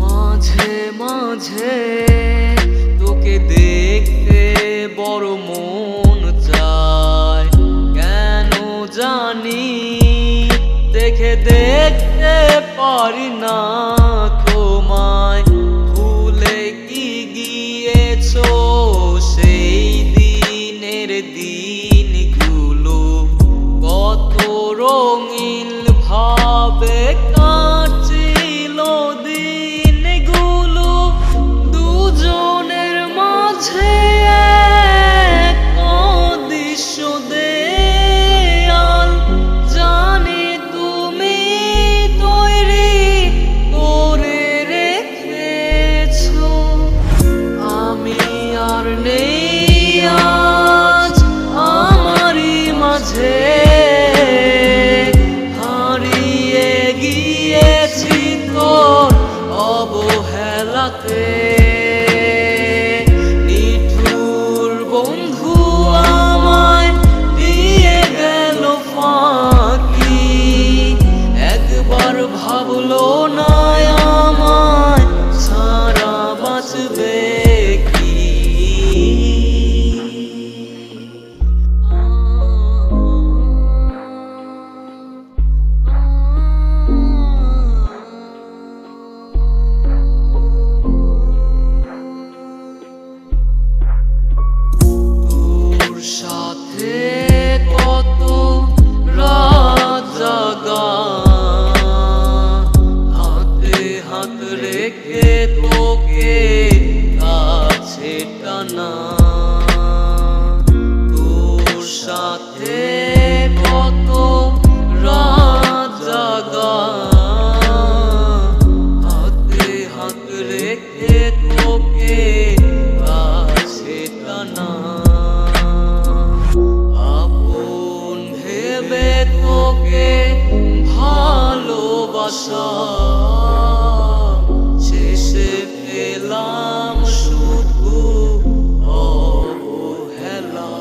মাঝে মাঝে তোকে দেখতে বড় মন চায়, কেন জানি দেখে দেখতে পারি না তোমায়। ভুলে কি গিয়েছো সেই দিনের দিনগুলো, কত রঙিন ভাবে কাটছিল দিনগুলো। দুজনের মাঝে এক অদৃশ্য দেয়াল, জানি তুমি তৈরি করে রেখেছো। আমি আর নেই আজ আমারই মাঝে, হারিয়ে গিয়েছি তোর অবহেলাতে। নিঠুর বন্ধু আমায় দিয়ে গেল ফাঁকি, একবার ভাবলো না আমায় ছাড়া বাঁচবে কি। তোর সাথে কত রাত জাগা, হাতে হাত রেখে তোকে কাছে টানা। তোর সাথে কত রাত জাগা, হাতে হাত রেখে তোকে কাছে টানা। আপন ভেবে তোকে ভালোবাসা, শেষে পেলাম শুধু অবহেলা।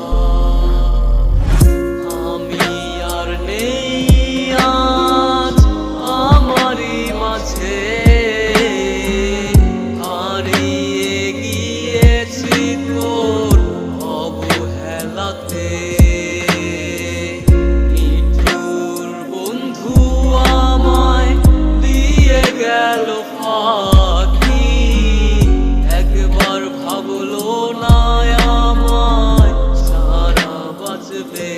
আমি আর নেই আজ আমারই মাঝে, হারিয়ে গিয়েছি তোর অবহেলাতে। নিঠুর বন্ধু আমায় দিয়ে গেল ফাঁকি, একবার ভাবলো না আমায় ছাড়া বাঁচবে।